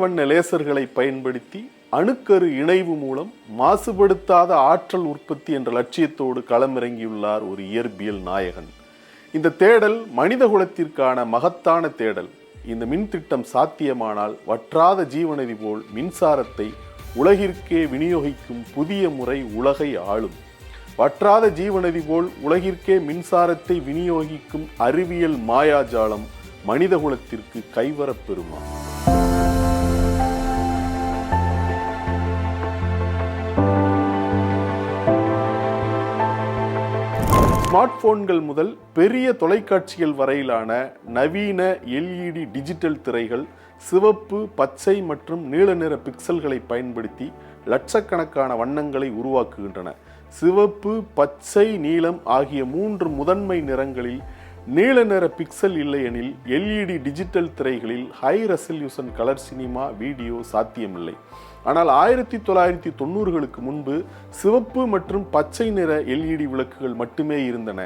வண்ண லேசர்களை பயன்படுத்தி அணுக்கரு இணைவு மூலம் மாசுபடுத்தாத ஆற்றல் உற்பத்தி என்ற லட்சியத்தோடு களமிறங்கியுள்ளார் ஒரு இயற்பியல் நாயகன். இந்த தேடல் மனித குலத்திற்கான மகத்தான தேடல். இந்த மின் திட்டம் சாத்தியமானால் வற்றாத ஜீவநதி போல் மின்சாரத்தை உலகிற்கே விநியோகிக்கும் புதிய முறை உலகை ஆளும். வற்றாத ஜீவநதி போல் உலகிற்கே மின்சாரத்தை விநியோகிக்கும் அறிவியல் மாயாஜாலம் மனித குலத்திற்கு கைவரப் பெறுமா? ஸ்மார்ட் போன்கள் முதல் பெரிய தொலைக்காட்சிகள் வரையிலான நவீன எல்இடி டிஜிட்டல் திரைகள் சிவப்பு, பச்சை மற்றும் நீல நிற பிக்சல்களை பயன்படுத்தி லட்சக்கணக்கான வண்ணங்களை உருவாக்குகின்றன. சிவப்பு, பச்சை, நீலம் ஆகிய 3 முதன்மை நிறங்களில் நீல நிற பிக்சல் இல்லையெனில் எல்இடி டிஜிட்டல் திரைகளில் high resolution colour cinema video சாத்தியமில்லை. ஆனால் 1990களுக்கு முன்பு சிவப்பு மற்றும் பச்சை நிற எல்இடி விளக்குகள் மட்டுமே இருந்தன.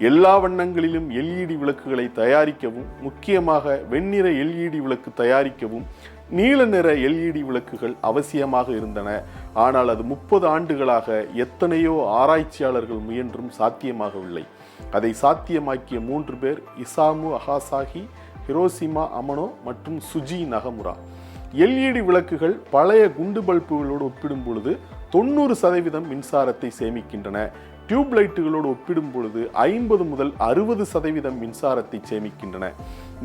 எல்லா வண்ணங்களிலும் எல்இடி விளக்குகளை தயாரிக்கவும், முக்கியமாக வெண்ணிற எல்இடி விளக்கு தயாரிக்கவும் நீல நிற எல்இடி விளக்குகள் அவசியமாக இருந்தன. ஆனால் அது 30 ஆண்டுகளாக எத்தனையோ ஆராய்ச்சியாளர்கள் முயன்றும் சாத்தியமாகவில்லை. அதை சாத்தியமாக்கிய 3 பேர் இசாமு அகாசாகி, ஹிரோஷிமா அமனோ மற்றும் சுஜி நகமுரா. எல்இடி விளக்குகள் பழைய குண்டு பல்புகளோடு ஒப்பிடும் பொழுது 90% மின்சாரத்தை சேமிக்கின்றன. டியூப் லைட்டுகளோடு ஒப்பிடும் பொழுது 50 முதல் 60% மின்சாரத்தை சேமிக்கின்றன.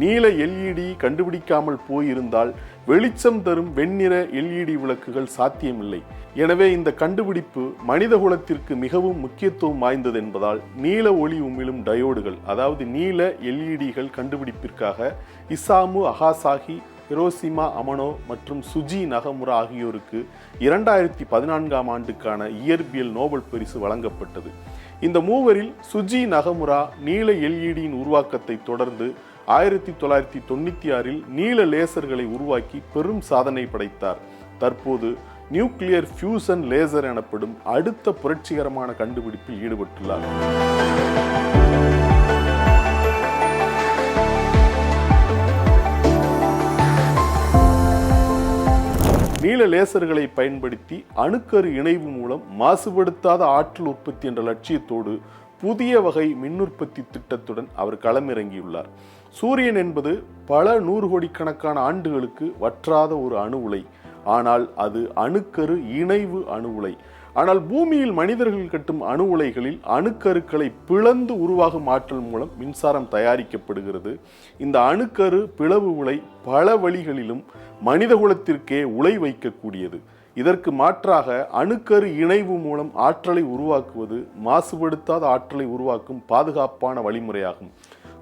நீல எல்இடி கண்டுபிடிக்காமல் போயிருந்தால் வெளிச்சம் தரும் வெண்ணிற எல்இடி விளக்குகள் சாத்தியமில்லை. எனவே இந்த கண்டுபிடிப்பு மனித குலத்திற்கு மிகவும் முக்கியத்துவம் வாய்ந்தது என்பதால் நீல ஒளி உமிழும் டயோடுகள், அதாவது நீல எல்இடிகள் கண்டுபிடிப்பிற்காக இசாமு அகாசாகி, ஹிரோஷிமா அமனோ மற்றும் சுஜி நகமுரா ஆகியோருக்கு 2014ஆம் ஆண்டுக்கான இயற்பியல் நோபல் பரிசு வழங்கப்பட்டது. இந்த மூவரில் சுஜி நகமுரா நீல எல்இடியின் உருவாக்கத்தை தொடர்ந்து 1996இல் நீல லேசர்களை உருவாக்கி பெரும் சாதனை படைத்தார். தற்போது நியூக்ளியர் ஃபியூசன் லேசர் எனப்படும் அடுத்த புரட்சிகரமான கண்டுபிடிப்பில் ஈடுபட்டுள்ளார். நீல லேசர்களை பயன்படுத்தி அணுக்கரு இணைவு மூலம் மாசுபடுத்தாத ஆற்றல் உற்பத்தி என்ற லட்சியத்தோடு புதிய வகை மின் உற்பத்தி திட்டத்துடன் அவர் களமிறங்கியுள்ளார். சூரியன் என்பது பல 100 கோடிக்கணக்கான ஆண்டுகளுக்கு வற்றாத ஒரு அணு உலை. ஆனால் அது அணுக்கரு இணைவு அணு உலை. ஆனால் பூமியில் மனிதர்கள் கட்டும் அணு உலைகளில் அணுக்கருக்களை பிளந்து உருவாகும் ஆற்றல் மூலம் மின்சாரம் தயாரிக்கப்படுகிறது. இந்த அணுக்கரு பிளவு உலை பல வழிகளிலும் மனித குலத்திற்கே உலை வைக்கக்கூடியது. இதற்கு மாற்றாக அணுக்கரு இணைவு மூலம் ஆற்றலை உருவாக்குவது மாசுபடுத்தாத ஆற்றலை உருவாக்கும் பாதுகாப்பான வழிமுறையாகும்.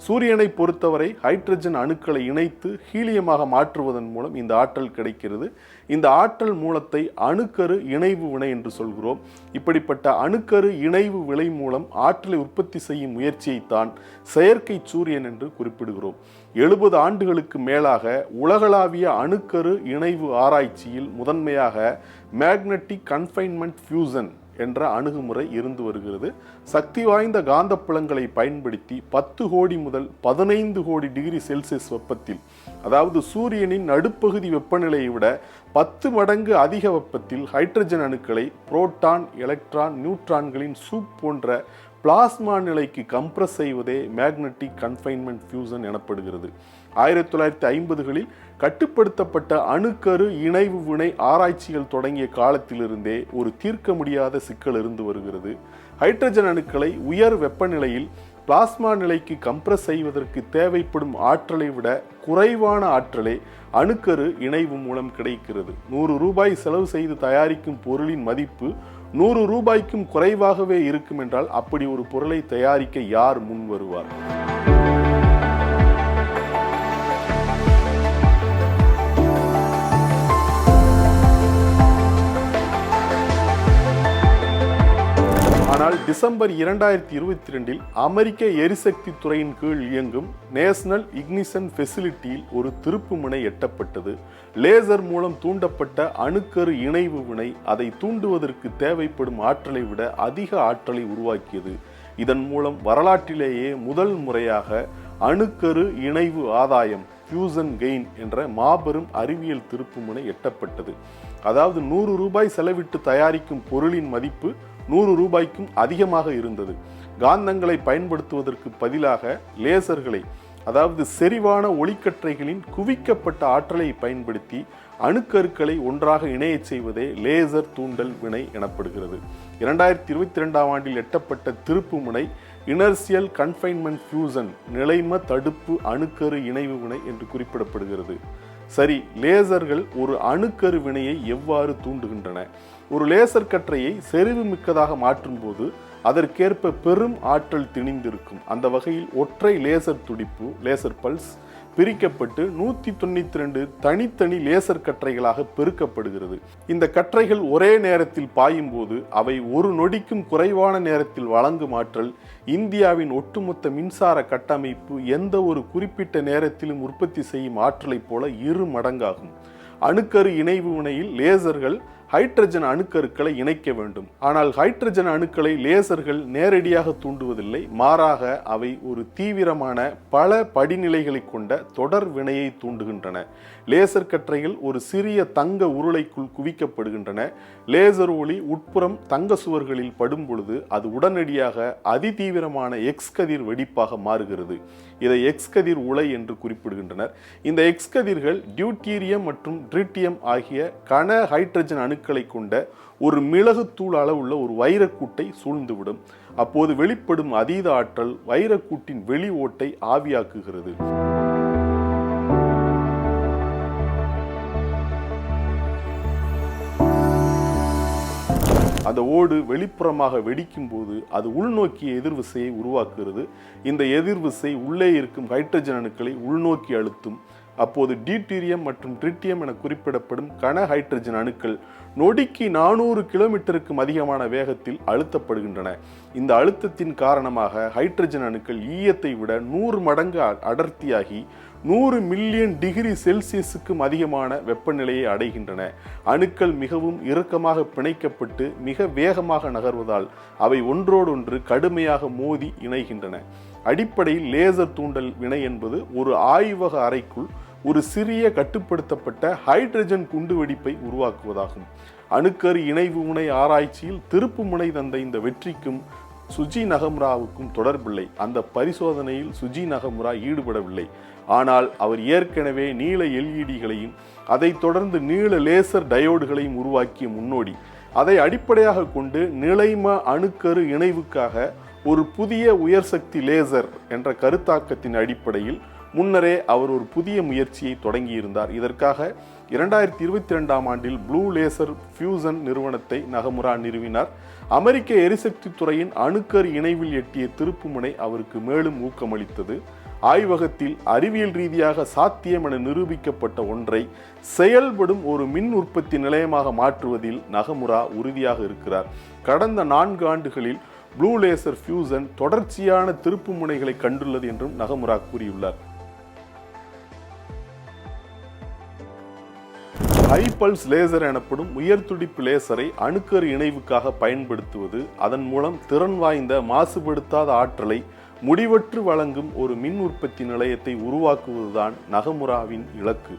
சூரியனை பொறுத்தவரை ஹைட்ரஜன் அணுக்களை இணைத்து ஹீலியமாக மாற்றுவதன் மூலம் இந்த ஆற்றல் கிடைக்கிறது. இந்த ஆற்றல் மூலத்தை அணுக்கரு இணைவு வினை என்று சொல்கிறோம். இப்படிப்பட்ட அணுக்கரு இணைவு வினை மூலம் ஆற்றலை உற்பத்தி செய்யும் முயற்சியைத்தான் செயற்கை சூரியன் என்று குறிப்பிடுகிறோம். 70 ஆண்டுகளுக்கு மேலாக உலகளாவிய அணுக்கரு இணைவு ஆராய்ச்சியில் முதன்மையாக மேக்னெட்டிக் கன்ஃபைன்மெண்ட் ஃபியூசன் என்ற அணுகுமுறை இருந்து வருகிறது. சக்தி வாய்ந்த காந்தப்புலங்களை பயன்படுத்தி 10 கோடி முதல் 15 கோடி டிகிரி செல்சியஸ் வெப்பத்தில், அதாவது சூரியனின் நடுப்பகுதி வெப்பநிலையை விட 10 மடங்கு அதிக வெப்பத்தில் ஹைட்ரஜன் அணுக்களை புரோட்டான், எலக்ட்ரான், நியூட்ரான்களின் சூப் போன்ற பிளாஸ்மா நிலைக்கு கம்ப்ரஸ் செய்வதே மேக்னெட்டிக் கன்ஃபைன்மெண்ட் ஃபியூசன் எனப்படுகிறது. 1950களில் கட்டுப்படுத்தப்பட்ட அணுக்கரு இணைவு வினை ஆராய்ச்சிகள் தொடங்கிய காலத்திலிருந்தே ஒரு தீர்க்க முடியாத சிக்கல் இருந்து வருகிறது. ஹைட்ரஜன் அணுக்களை உயர் வெப்பநிலையில் பிளாஸ்மா நிலைக்கு கம்ப்ரஸ் செய்வதற்கு தேவைப்படும் ஆற்றலை விட குறைவான ஆற்றலே அணுக்கரு இணைவு மூலம் கிடைக்கிறது. 100 ரூபாய் செலவு செய்து தயாரிக்கும் பொருளின் மதிப்பு 100 ரூபாய்க்கும் குறைவாகவே இருக்கும் என்றால் அப்படி ஒரு பொருளை தயாரிக்க யார் முன் வருவார்? ஆனால் டிசம்பர் 2022இல் அமெரிக்க எரிசக்தி துறையின் கீழ் இயங்கும் நேஷனல் இக்னிஷன் ஃபெசிலிட்டியில் ஒரு திருப்புமுனை எட்டப்பட்டது. லேசர் மூலம் தூண்டப்பட்ட அணுக்கரு இணைவு வினை அதை தூண்டுவதற்கு தேவைப்படும் ஆற்றலை விட அதிக ஆற்றலை உருவாக்கியது. இதன் மூலம் வரலாற்றிலேயே முதல் முறையாக அணுக்கரு இணைவு ஆதாயம், ஃபியூசன் கெயின் என்ற மாபெரும் அறிவியல் திருப்புமுனை எட்டப்பட்டது. அதாவது 100 ரூபாய் செலவிட்டு தயாரிக்கும் பொருளின் மதிப்பு 100 ரூபாய்க்கும் அதிகமாக இருந்தது. காந்தங்களை பயன்படுத்துவதற்கு பதிலாக லேசர்களை, அதாவது செறிவான ஒளிக்கற்றைகளின் குவிக்கப்பட்ட ஆற்றலை பயன்படுத்தி அணுக்கருக்களை ஒன்றாக இணையச் செய்வதே லேசர் தூண்டல் வினை எனப்படுகிறது. 2022ஆம் ஆண்டில் எட்டப்பட்ட திருப்புமுனை இனர்சியல் கன்ஃபைன்மெண்ட் ஃபியூசன், நிலைம தடுப்பு அணுக்கரு இணைவு வினை என்று குறிப்பிடப்படுகிறது. சரி, லேசர்கள் ஒரு அணுக்கரு வினையை எவ்வாறு தூண்டுகின்றன? ஒரு லேசர் கற்றையை செறிவு மிக்கதாக மாற்றும் போது அதற்கேற்ப பெரும் ஆற்றல் திணிந்திருக்கும். அந்த வகையில் ஒற்றை லேசர் துடிப்பு, லேசர் பல்ஸ் பிரிக்கப்பட்டு 192 தனித்தனி லேசர் கற்றைகளாக பெருக்கப்படுகிறது. இந்த கற்றைகள் ஒரே நேரத்தில் பாயும் போது அவை ஒரு நொடிக்கும் குறைவான நேரத்தில் வழங்கும் ஆற்றல் இந்தியாவின் ஒட்டுமொத்த மின்சார கட்டமைப்பு எந்த ஒரு குறிப்பிட்ட நேரத்திலும் உற்பத்தி செய்யும் ஆற்றலைப் போல 2 மடங்காகும். அணுக்கரு இணைவு வினையில் லேசர்கள் ஹைட்ரஜன் அணுக்கருக்களை இணைக்க வேண்டும். ஆனால் ஹைட்ரஜன் அணுக்களை லேசர்கள் நேரடியாக தூண்டுவதில்லை. மாறாக அவை ஒரு தீவிரமான பல படிநிலைகளை கொண்ட தொடர் வினையை தூண்டுகின்றன. லேசர் கற்றைகள் ஒரு சிறிய தங்க உருளைக்குள் குவிக்கப்படுகின்றன. லேசர் ஒளி உட்புறம் தங்க சுவர்களில் படும் பொழுது அது உடனடியாக அதிதீவிரமான எக்ஸ் கதிர் வெடிப்பாக மாறுகிறது. இதை எக்ஸ் கதிர் உலை என்று குறிப்பிடுகின்றனர். இந்த எக்ஸ் கதிர்கள் டியூட்டீரியம் மற்றும் ட்ரிட்டியம் ஆகிய கன ஹைட்ரஜன் அணுக்களை கொண்ட ஒரு மிளகுத்தூள் அளவுள்ள ஒரு வைரக்கூட்டை சூழ்ந்துவிடும். அப்போது வெளிப்படும் அதீத ஆற்றல் வைரக்கூட்டின் வெளி ஓட்டை ஆவியாக்குகிறது. அந்த ஓடு வெளிப்புறமாக வெடிக்கும் போது அது உள்நோக்கிய எதிர்விசையை உருவாக்குகிறது. இந்த எதிர்விசை உள்ளே இருக்கும் ஹைட்ரஜன் அணுக்களை உள்நோக்கி அழுத்தும். அப்போது டியூட்டீரியம் மற்றும் ட்ரிட்டியம் என குறிப்பிடப்படும் கன ஹைட்ரஜன் அணுக்கள் நொடிக்கு 400 கிலோமீட்டருக்கும் அதிகமான வேகத்தில் அழுத்தப்படுகின்றன. இந்த அழுத்தத்தின் காரணமாக ஹைட்ரஜன் அணுக்கள் ஈயத்தை விட 100 மடங்கு அடர்த்தியாகி 100 மில்லியன் டிகிரி செல்சியஸுக்கும் அதிகமான வெப்பநிலையை அடைகின்றன. அணுக்கள் மிகவும் இறுக்கமாக பிணைக்கப்பட்டு மிக வேகமாக நகர்வதால் அவை ஒன்றோடொன்று கடுமையாக மோதி இணைகின்றன. அடிப்படையில் லேசர் தூண்டல் வினை என்பது ஒரு ஆய்வக அறைக்குள் ஒரு சிறிய கட்டுப்படுத்தப்பட்ட ஹைட்ரஜன் குண்டுவெடிப்பை உருவாக்குவதாகும். அணுக்கரு இணைவு முனை ஆராய்ச்சியில் திருப்பு முனை தந்த இந்த வெற்றிக்கும் சுஜி நகமுராவுக்கும் தொடர்பில்லை. அந்த பரிசோதனையில் சுஜி நகமுரா ஈடுபடவில்லை. ஆனால் அவர் ஏற்கனவே நீல எல்இடிகளையும் அதைத் தொடர்ந்து நீல லேசர் டயோடுகளையும் உருவாக்கிய முன்னோடி. அதை அடிப்படையாக கொண்டு நிலைம அணுக்கரு இணைவுக்காக ஒரு புதிய உயர் சக்தி லேசர் என்ற கருத்தாக்கத்தின் அடிப்படையில் முன்னரே அவர் ஒரு புதிய முயற்சியை தொடங்கியிருந்தார். இதற்காக 2022ஆம் ஆண்டில் ப்ளூ லேசர் ஃபியூசன் நிறுவனத்தை நகமுரா நிறுவினார். அமெரிக்க எரிசக்தி துறையின் அணுக்கரு இணைவில் எட்டிய திருப்புமுனை அவருக்கு மேலும் ஊக்கமளித்தது. ஆய்வகத்தில் அறிவியல் ரீதியாக சாத்தியம் என நிரூபிக்கப்பட்ட ஒன்றை செயல்படும் ஒரு மின் உற்பத்தி நிலையமாக மாற்றுவதில் நகமுரா உறுதியாக இருக்கிறார். கடந்த 4 ஆண்டுகளில் ப்ளூ லேசர் ஃபியூசன் தொடர்ச்சியான திருப்பு முனைகளை கண்டுள்ளது என்றும் நகமுரா கூறியுள்ளார். ஹை பல்ஸ் லேசர் எனப்படும் உயர் துடிப்பு லேசரை அணுக்கரு இணைவுக்காக பயன்படுத்துவது, அதன் மூலம் திறன் வாய்ந்த மாசுபடுத்தாத ஆற்றலை முடிவற்று வழங்கும் ஒரு மின் உற்பத்தி நிலையத்தை உருவாக்குவதுதான் நகமுராவின் இலக்கு.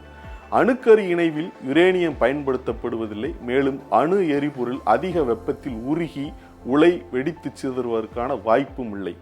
அணுக்கரு இணைவில் யுரேனியம் பயன்படுத்தப்படுவதில்லை. மேலும் அணு எரிபொருள் அதிக வெப்பத்தில் உருகி உலை வெடித்து சிதறுவதற்கான வாய்ப்பும் இல்லை.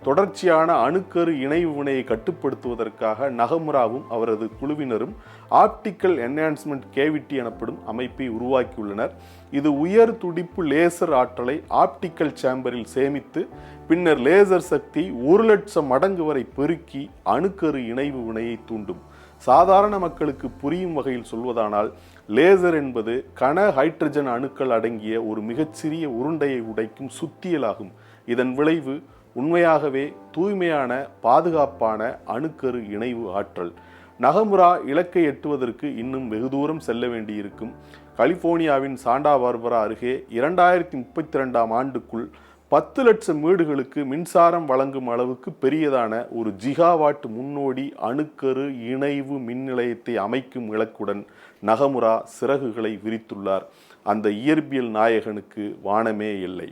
தொடர்ச்சியான அணுக்கரு இணைவு வினையை கட்டுப்படுத்துவதற்காக நகமுராவும் அவரது குழுவினரும் ஆப்டிக்கல் என்ஹான்ஸ்மெண்ட் கேவிட்டி எனப்படும் அமைப்பை உருவாக்கியுள்ளனர். இது உயர் துடிப்பு லேசர் ஆற்றலை ஆப்டிக்கல் சேம்பரில் சேமித்து பின்னர் லேசர் சக்தி 1,00,000 மடங்கு வரை பெருக்கி அணுக்கரு இணைவு வினையை தூண்டும். சாதாரண மக்களுக்கு புரியும் வகையில் சொல்வதானால், லேசர் என்பது கன ஹைட்ரஜன் அணுக்கள் அடங்கிய ஒரு மிகச்சிறிய உருண்டையை உடைக்கும் சுத்தியலாகும். இதன் விளைவு உண்மையாகவே தூய்மையான பாதுகாப்பான அணுக்கரு இணைவு ஆற்றல். நகமுரா இலக்கை எட்டுவதற்கு இன்னும் வெகு தூரம் செல்ல வேண்டியிருக்கும். கலிபோர்னியாவின் சாண்டா பார்பரா அருகே 2032ஆம் ஆண்டுக்குள் 10 லட்சம் வீடுகளுக்கு மின்சாரம் வழங்கும் அளவுக்கு பெரியதான ஒரு ஜிகாவாட் முன்னோடி அணுக்கரு இணைவு மின் நிலையத்தை அமைக்கும் இலக்குடன் நகமுரா சிறகுகளை விரித்துள்ளார். அந்த இயற்பியல் நாயகனுக்கு வானமே இல்லை.